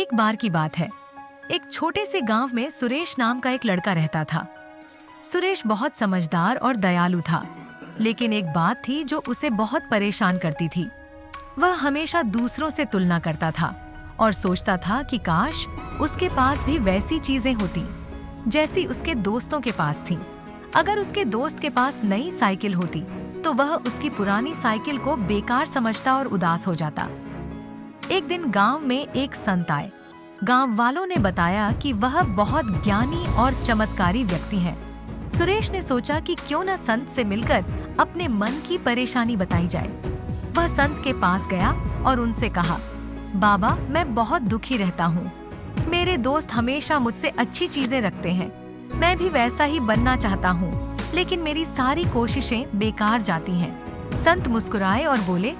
एक बार की बात है। एक छोटे से गांव में सुरेश नाम का एक लड़का रहता था। सुरेश बहुत समझदार और दयालु था, लेकिन एक बात थी जो उसे बहुत परेशान करती थी। वह हमेशा दूसरों से तुलना करता था और सोचता था कि काश उसके पास भी वैसी चीजें होती जैसी उसके दोस्तों के पास थीं। अगर उसके दोस्त के पास नई साइकिल होती तो वह उसकी पुरानी साइकिल को बेकार समझता और उदास हो जाता। एक दिन गांव में एक संत आए। गांव वालों ने बताया कि वह बहुत ज्ञानी और चमत्कारी व्यक्ति हैं। सुरेश ने सोचा कि क्यों न संत से मिलकर अपने मन की परेशानी बताई जाए। वह संत के पास गया और उनसे कहा, बाबा, मैं बहुत दुखी रहता हूँ। मेरे दोस्त हमेशा मुझसे अच्छी चीजें रखते हैं। मैं भी वैसा ही बनना चाहता हूँ, लेकिन मेरी सारी कोशिशें बेकार जाती हैं। संत मुस्कुराए और बोले,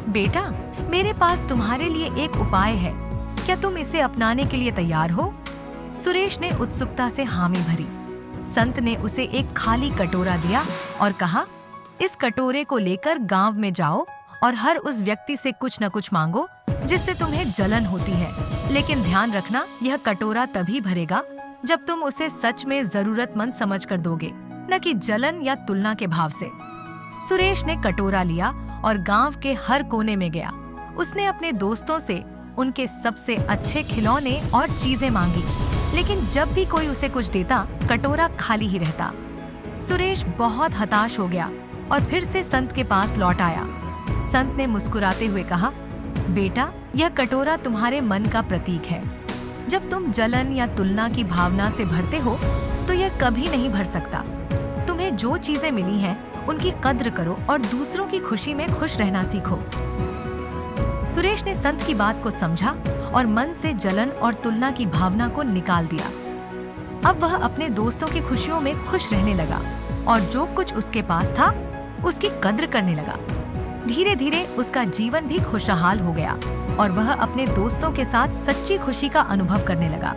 बेटा, मेरे पास तुम्हारे लिए एक उपाय है। क्या तुम इसे अपनाने के लिए तैयार हो? सुरेश ने उत्सुकता से हामी भरी। संत ने उसे एक खाली कटोरा दिया और कहा, इस कटोरे को लेकर गांव में जाओ और हर उस व्यक्ति से कुछ न कुछ मांगो जिससे तुम्हें जलन होती है। लेकिन ध्यान रखना, यह कटोरा तभी भरेगा जब तुम उसे सच में जरूरतमंद समझकर दोगे, न कि जलन या तुलना के भाव से। सुरेश ने कटोरा लिया और गांव के हर कोने में गया। उसने अपने दोस्तों से उनके सबसे अच्छे खिलौने और चीजें मांगी, लेकिन जब भी कोई उसे कुछ देता, कटोरा खाली ही रहता। सुरेश बहुत हताश हो गया और फिर से संत के पास लौट आया। संत ने मुस्कुराते हुए कहा, बेटा, यह कटोरा तुम्हारे मन का प्रतीक है। जब तुम जलन या तुलना की भावना से भरते हो तो यह कभी नहीं भर सकता। तुम्हें जो चीजें मिली हैं उनकी कद्र करो और दूसरों की खुशी में खुश रहना सीखो। सुरेश ने संत की बात को समझा और मन से जलन और तुलना की भावना को निकाल दिया। अब वह अपने दोस्तों की खुशियों में खुश रहने लगा और जो कुछ उसके पास था उसकी कद्र करने लगा। धीरे धीरे उसका जीवन भी खुशहाल हो गया और वह अपने दोस्तों के साथ सच्ची खुशी का अनुभव करने लगा।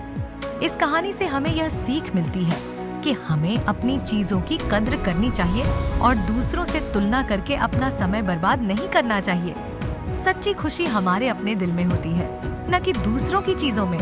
इस कहानी से हमें यह सीख मिलती है कि हमें अपनी चीजों की कद्र करनी चाहिए और दूसरों से तुलना करके अपना समय बर्बाद नहीं करना चाहिए। सच्ची खुशी हमारे अपने दिल में होती है, न कि दूसरों की चीजों में।